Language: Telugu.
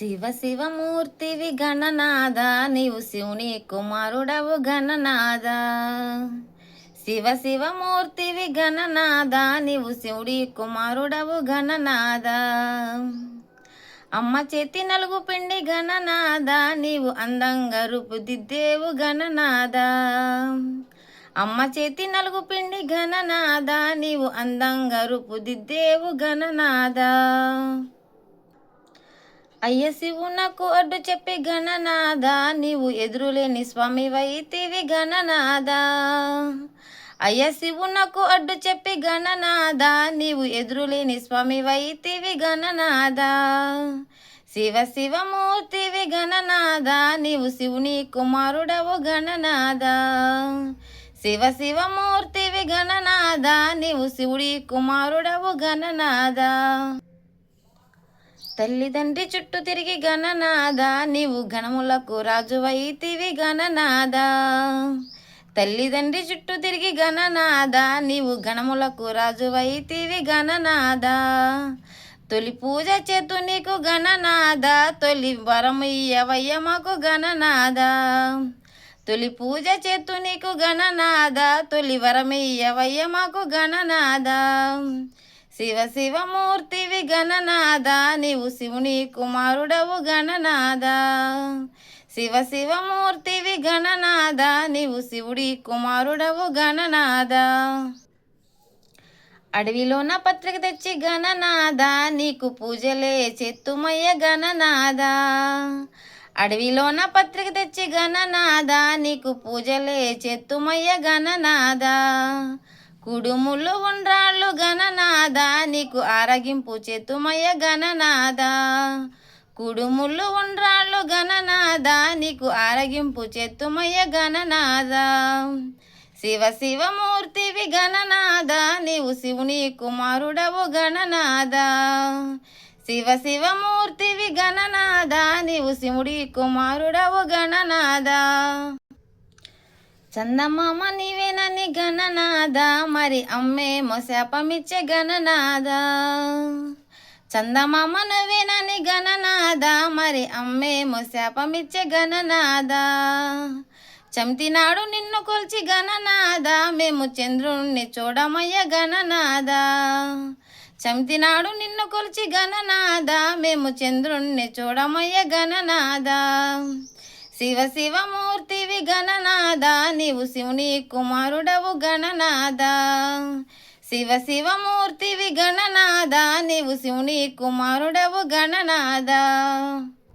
శివ శివమూర్తివి గణనాద, నీవు శివుని కుమారుడవు గణనాద. శివ శివమూర్తివి గణనాద, నీవు శివుడి కుమారుడవు గణనాద. అమ్మ చేతి నలుగు పిండి గణనాద, నీవు అందంగా రూపుదిద్దేవు గణనాద. అమ్మ చేతి నలుగు పిండి గణనాద, నీవు అందంగా రూపుదిద్దేవు గణనాద. అయ్య శివునకు అడ్డు చెప్పి గణనాద, నీవు ఎదురులేని స్వామి వైతివి గణనాద. అయ్య శివునకు అడ్డు చెప్పి గణనాద, నీవు ఎదురులేని స్వామి వైతివి గణనాద. శివ శివమూర్తివి గణనాద, నీవు శివుని కుమారుడవు గణనాద. శివ శివమూర్తివి గణనాద, నీవు శివుడి కుమారుడవు గణనాద. తల్లిదండ్రి చుట్టూ తిరిగి గణనాద, నీవు గణములకు రాజువైతివి గణనాద. తల్లిదండ్రి చుట్టూ తిరిగి గణనాద, నీవు గణములకు రాజువైతివి గణనాద. తొలి పూజ చేతు నీకు గణనాద, తొలి వరమయ్యవయ్య మాకు గణనాద. తొలి పూజ చేతు నీకు గణనాద, తొలి వరమయ్యవయ్య మాకు గణనాద. శివ శివమూర్తివి గణనాద, నీవు శివుని కుమారుడవు గణనాద. శివ శివమూర్తివి గణనాద, నీవు శివుడి కుమారుడవు గణనాద. అడవిలోన పత్రిక తెచ్చి గణనాద, నీకు పూజలే చెత్తుమయ్య గణనాద. అడవిలోన పత్రిక తెచ్చి గణనాద, నీకు పూజలే చెత్తుమయ్య గణనాద. కుడుములు ఉండ్రాళ్ళు గణనాద, నీకు ఆరగింపు చేతుమయ్య గణనాద. కుడుములు ఉండ్రాళ్ళు గణనాద, నీకు ఆరగింపు చేతుమయ్య గణనాద. శివ శివమూర్తివి గణనాద, నీవు శివుని కుమారుడవు గణనాద. శివ శివమూర్తివి. శక్తివి గణనాద, నీవు శివుడి కుమారుడవు గణనాద. చందమామ నీవేనని గణనాద, మరి అమ్మేమో శాపమిచ్చే గణనాద. చందమామ నువ్వేనని గణనాద, మరి అమ్మేమో శాపమిచ్చే గణనాద. చంతినాడు నిన్ను కొల్చి గణనాద, మేము చంద్రుణ్ణి చూడమయ్య గణనాద. చంతినాడు నిన్ను కొల్చి గణనాద, మేము చంద్రుణ్ణి చూడమయ్య గణనాద. శివ శివమూర్తివి గణనాద, నీవు శివుని కుమారుడవు గణనాద. శివ శివమూర్తివి గణనాద, నీవు శివుని కుమారుడవు గణనాద.